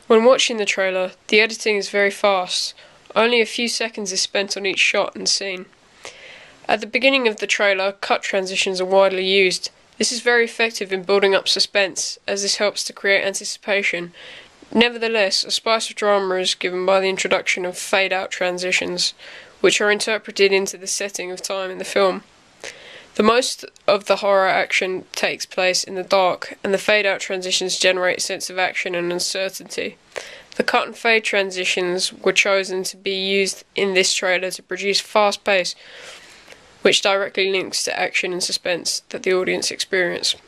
When watching the trailer, the editing is very fast. Only a few seconds is spent on each shot and scene. At the beginning of the trailer, cut transitions are widely used. This is very effective in building up suspense, as this helps to create anticipation. Nevertheless, a spice of drama is given by the introduction of fade-out transitions, which are interpreted into the setting of time in the film. The most of the horror action takes place in the dark, and the fade-out transitions generate a sense of action and uncertainty. The cut and fade transitions were chosen to be used in this trailer to produce fast pace, which directly links to action and suspense that the audience experience. The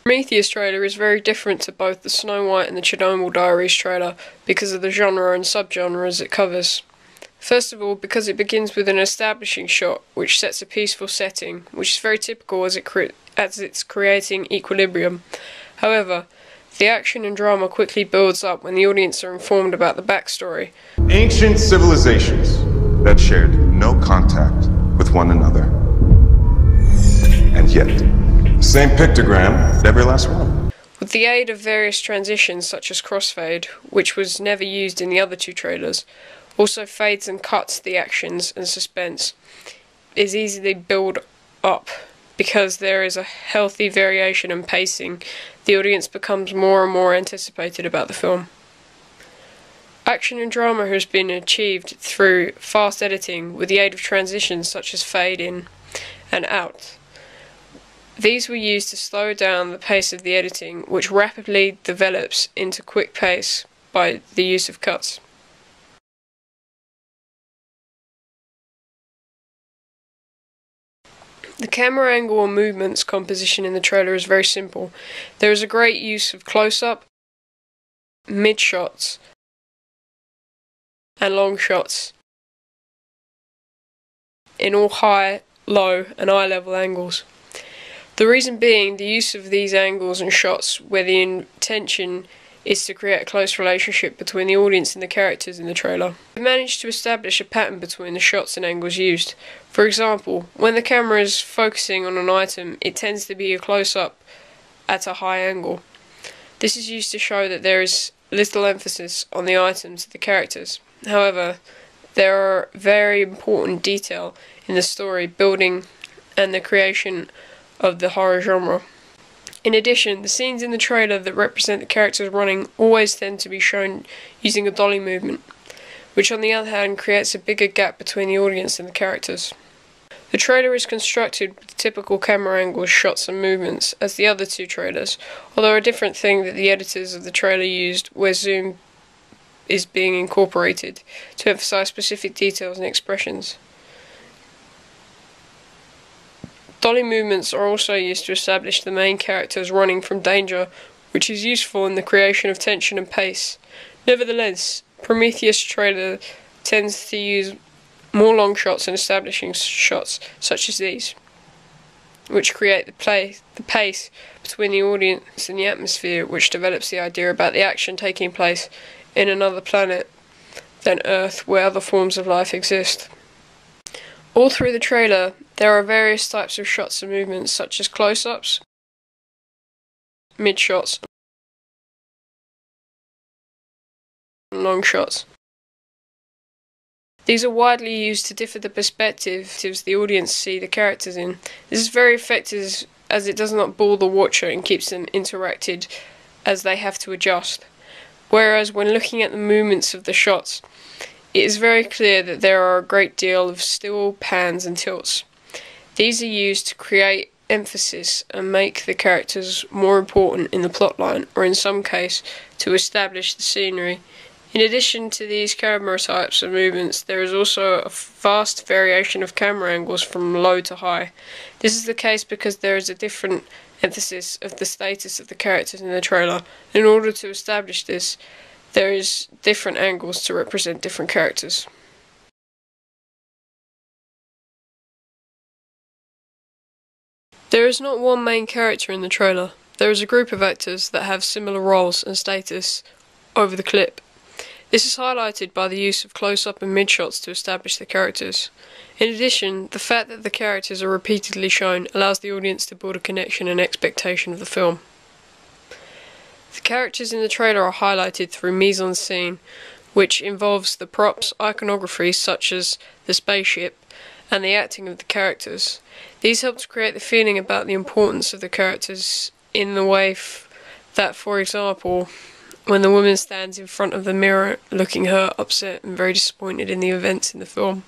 Prometheus trailer is very different to both the Snow White and the Chernobyl Diaries trailer because of the genre and subgenres it covers. First of all, because it begins with an establishing shot, which sets a peaceful setting, which is very typical as it's creating equilibrium. However, the action and drama quickly builds up when the audience are informed about the backstory. Ancient civilizations that shared no contact with one another. And yet, the same pictogram, every last one. With the aid of various transitions such as crossfade, which was never used in the other two trailers, also fades and cuts the actions and suspense is easily built up. Because there is a healthy variation in pacing, the audience becomes more and more anticipated about the film. Action and drama has been achieved through fast editing with the aid of transitions such as fade in and out. These were used to slow down the pace of the editing, which rapidly develops into quick pace by the use of cuts. The camera angle and movements composition in the trailer is very simple. There is a great use of close-up, mid-shots, and long shots in all high, low, and eye-level angles. The reason being the use of these angles and shots where the intention is to create a close relationship between the audience and the characters in the trailer. We managed to establish a pattern between the shots and angles used. For example, when the camera is focusing on an item, it tends to be a close-up at a high angle. This is used to show that there is little emphasis on the items of the characters. However, there are very important detail in the story building and the creation of the horror genre. In addition, the scenes in the trailer that represent the characters running always tend to be shown using a dolly movement, which on the other hand creates a bigger gap between the audience and the characters. The trailer is constructed with typical camera angles, shots and movements as the other two trailers, although a different thing that the editors of the trailer used where zoom is being incorporated to emphasize specific details and expressions. Dolly movements are also used to establish the main characters running from danger, which is useful in the creation of tension and pace. Nevertheless, Prometheus trailer tends to use more long shots and establishing shots such as these, which create the pace between the audience and the atmosphere, which develops the idea about the action taking place in another planet than Earth where other forms of life exist. All through the trailer, there are various types of shots and movements such as close-ups, mid-shots, and long shots. These are widely used to differ the perspectives the audience see the characters in. This is very effective as it does not bore the watcher and keeps them interacted as they have to adjust. Whereas when looking at the movements of the shots, it is very clear that there are a great deal of still pans and tilts. These are used to create emphasis and make the characters more important in the plotline, or in some case, to establish the scenery. In addition to these camera types and movements, there is also a vast variation of camera angles from low to high. This is the case because there is a different emphasis of the status of the characters in the trailer. In order to establish this, there is different angles to represent different characters. There is not one main character in the trailer. There is a group of actors that have similar roles and status over the clip. This is highlighted by the use of close-up and mid-shots to establish the characters. In addition, the fact that the characters are repeatedly shown allows the audience to build a connection and expectation of the film. The characters in the trailer are highlighted through mise-en-scene, which involves the props, iconography such as the spaceship, and the acting of the characters. These help to create the feeling about the importance of the characters in the way that, for example, when the woman stands in front of the mirror looking hurt, upset and very disappointed in the events in the film.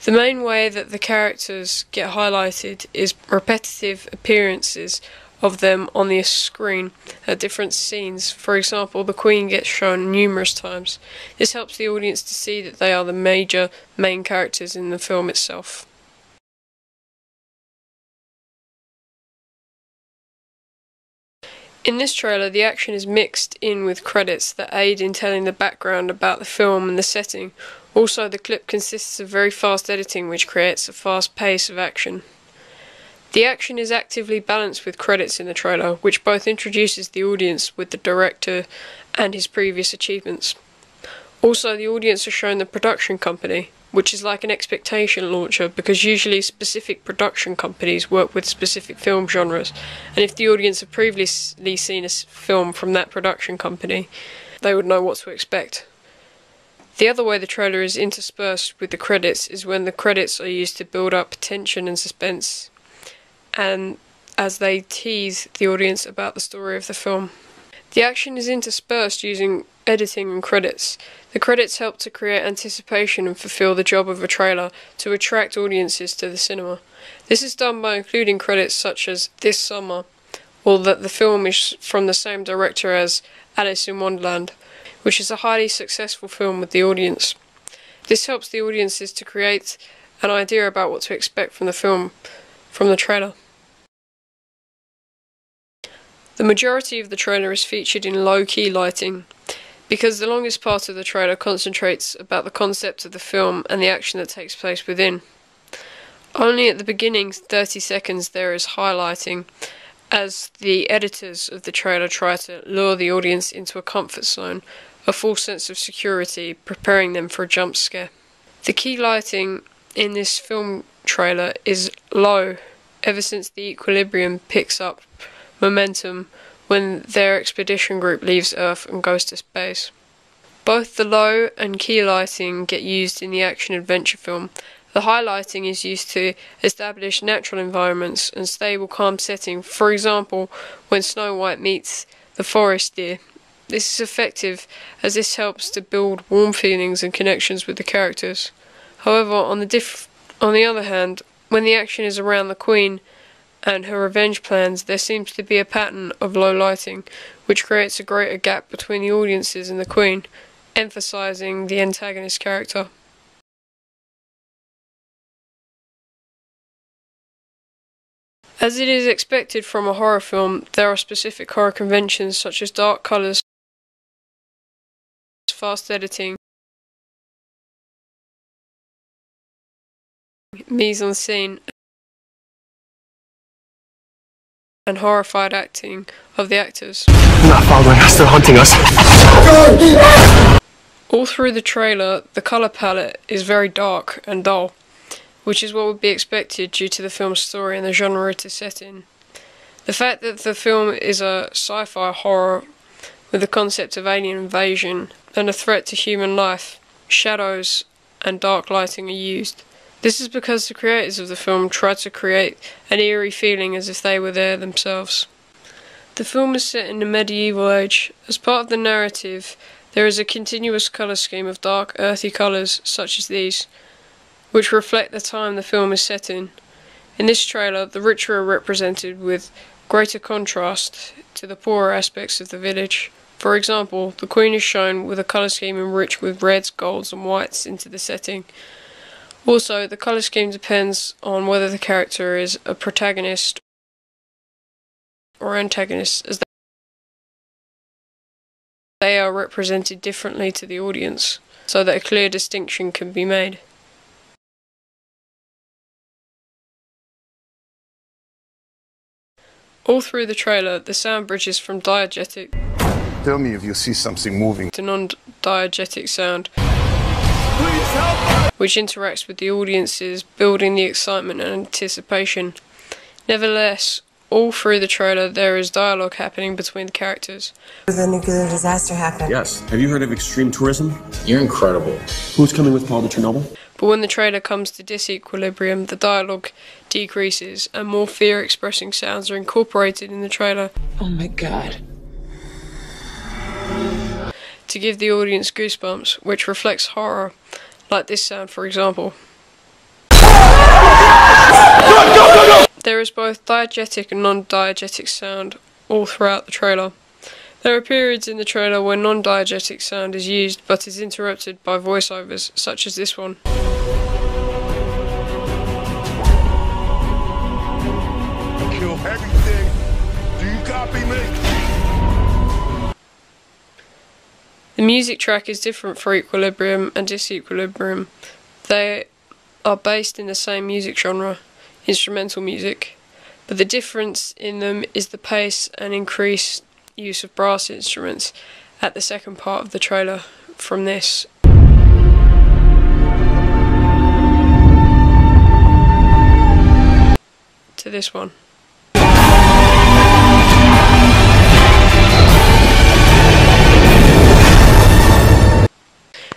The main way that the characters get highlighted is repetitive appearances of them on the screen at different scenes. For example, the Queen gets shown numerous times. This helps the audience to see that they are the main characters in the film itself. In this trailer, the action is mixed in with credits that aid in telling the background about the film and the setting. Also, the clip consists of very fast editing, which creates a fast pace of action. The action is actively balanced with credits in the trailer, which both introduces the audience with the director and his previous achievements. Also, the audience are shown the production company, which is like an expectation launcher, because usually specific production companies work with specific film genres, and if the audience have previously seen a film from that production company, they would know what to expect. The other way the trailer is interspersed with the credits is when the credits are used to build up tension and suspense, and as they tease the audience about the story of the film. The action is interspersed using editing and credits. The credits help to create anticipation and fulfill the job of a trailer to attract audiences to the cinema. This is done by including credits such as "This Summer," or that the film is from the same director as Alice in Wonderland, which is a highly successful film with the audience. This helps the audiences to create an idea about what to expect from the film from the trailer. The majority of the trailer is featured in low-key lighting, because the longest part of the trailer concentrates about the concept of the film and the action that takes place within. Only at the beginning 30 seconds there is highlighting, as the editors of the trailer try to lure the audience into a comfort zone, a false sense of security, preparing them for a jump scare. The key lighting in this film trailer is low, ever since the equilibrium picks up momentum when their expedition group leaves Earth and goes to space. Both the low and key lighting get used in the action-adventure film. The high lighting is used to establish natural environments and stable, calm setting, for example, when Snow White meets the forest deer. This is effective as this helps to build warm feelings and connections with the characters. However, on the other hand, when the action is around the Queen and her revenge plans, there seems to be a pattern of low lighting, which creates a greater gap between the audiences and the Queen, emphasizing the antagonist character. As it is expected from a horror film, there are specific horror conventions such as dark colours, fast editing, mise-en-scene, and horrified acting of the actors. Not following us, they're hunting us. All through the trailer, the colour palette is very dark and dull, which is what would be expected due to the film's story and the genre it is set in. The fact that the film is a sci-fi horror with the concept of alien invasion and a threat to human life, shadows and dark lighting are used. This is because the creators of the film tried to create an eerie feeling as if they were there themselves. The film is set in the medieval age. As part of the narrative, there is a continuous colour scheme of dark, earthy colours such as these, which reflect the time the film is set in. In this trailer, the rich are represented with greater contrast to the poorer aspects of the village. For example, the Queen is shown with a colour scheme enriched with reds, golds and whites into the setting. Also, the colour scheme depends on whether the character is a protagonist or antagonist, as they are represented differently to the audience, so that a clear distinction can be made. All through the trailer, the sound bridges from diegetic Tell me if you see something moving to non-diegetic sound, which interacts with the audiences, building the excitement and anticipation. Nevertheless, all through the trailer there is dialogue happening between the characters. The nuclear disaster happened. Yes. Have you heard of extreme tourism? You're incredible. Who's coming with Paul to Chernobyl? But when the trailer comes to disequilibrium, the dialogue decreases and more fear-expressing sounds are incorporated in the trailer. Oh my god. To give the audience goosebumps, which reflects horror, like this sound for example. There is both diegetic and non-diegetic sound all throughout the trailer. There are periods in the trailer where non-diegetic sound is used but is interrupted by voiceovers, such as this one. Kill everything. Do you copy me? The music track is different for equilibrium and disequilibrium. They are based in the same music genre, instrumental music, but the difference in them is the pace and increased use of brass instruments at the second part of the trailer from this. To this one.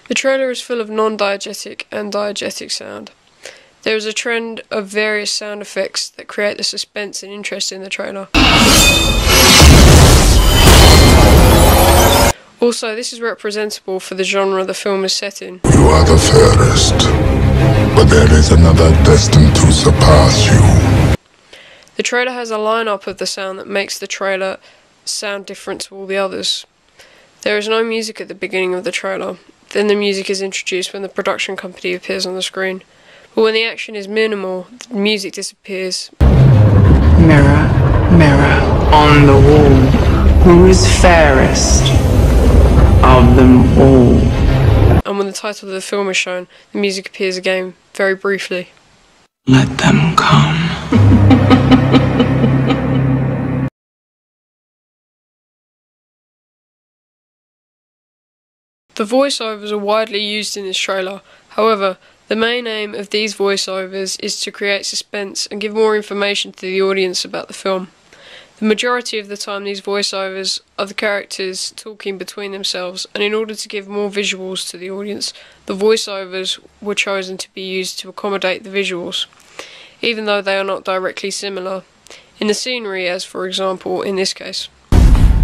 The trailer is full of non-diegetic and diegetic sound. There is a trend of various sound effects that create the suspense and interest in the trailer. Also, this is representable for the genre the film is set in. You are the fairest, but there is another destined to surpass you. The trailer has a line-up of the sound that makes the trailer sound different to all the others. There is no music at the beginning of the trailer. Then the music is introduced when the production company appears on the screen. But when the action is minimal, the music disappears. Mirror, mirror on the wall, who is fairest of them all? And when the title of the film is shown, the music appears again, very briefly. Let them come. The voiceovers are widely used in this trailer. However, the main aim of these voiceovers is to create suspense and give more information to the audience about the film. The majority of the time these voiceovers are the characters talking between themselves, and in order to give more visuals to the audience, the voiceovers were chosen to be used to accommodate the visuals, even though they are not directly similar, in the scenery as for example in this case.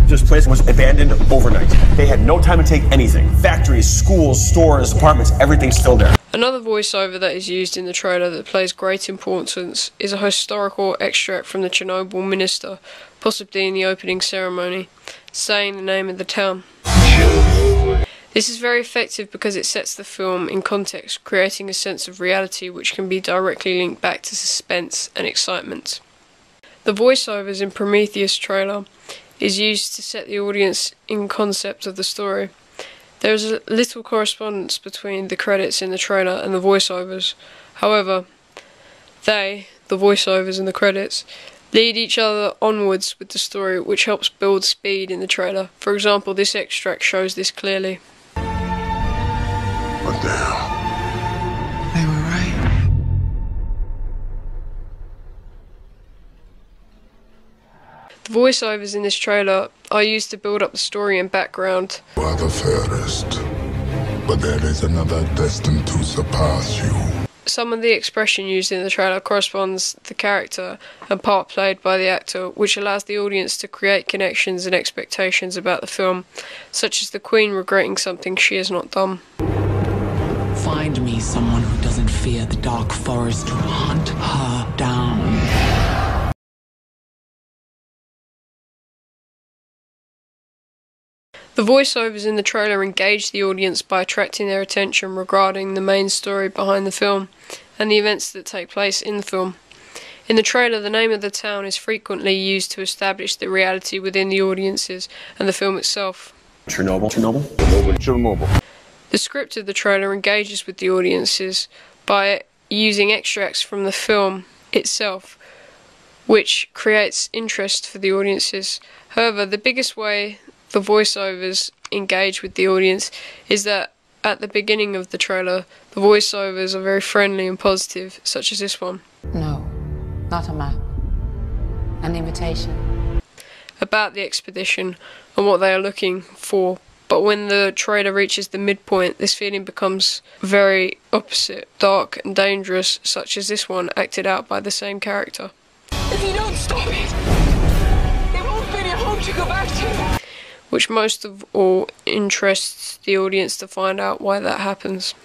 This place was abandoned overnight. They had no time to take anything. Factories, schools, stores, apartments, everything's still there. Another voiceover that is used in the trailer that plays great importance is a historical extract from the Chernobyl minister, possibly in the opening ceremony, saying the name of the town. This is very effective because it sets the film in context, creating a sense of reality which can be directly linked back to suspense and excitement. The voiceovers in Prometheus trailer is used to set the audience in concept of the story. There is a little correspondence between the credits in the trailer and the voiceovers. However, the voiceovers and the credits, lead each other onwards with the story, which helps build speed in the trailer. For example, this extract shows this clearly. What the hell? They were right. The voiceovers in this trailer are used to build up the story and background. You are the fairest, but there is another destined to surpass you. Some of the expression used in the trailer corresponds to the character and part played by the actor, which allows the audience to create connections and expectations about the film, such as the Queen regretting something she has not done. Find me someone who doesn't fear the dark forest to hunt her down. The voiceovers in the trailer engage the audience by attracting their attention regarding the main story behind the film and the events that take place in the film. In the trailer, the name of the town is frequently used to establish the reality within the audiences and the film itself. Chernobyl. The script of the trailer engages with the audiences by using extracts from the film itself, which creates interest for the audiences. However, the biggest way the voiceovers engage with the audience is that at the beginning of the trailer, the voiceovers are very friendly and positive, such as this one. No, not a map. An invitation. About the expedition and what they are looking for. But when the trailer reaches the midpoint, this feeling becomes very opposite, dark and dangerous, such as this one acted out by the same character. If you don't stop it, there won't be any home to go back to. Which most of all interests the audience to find out why that happens.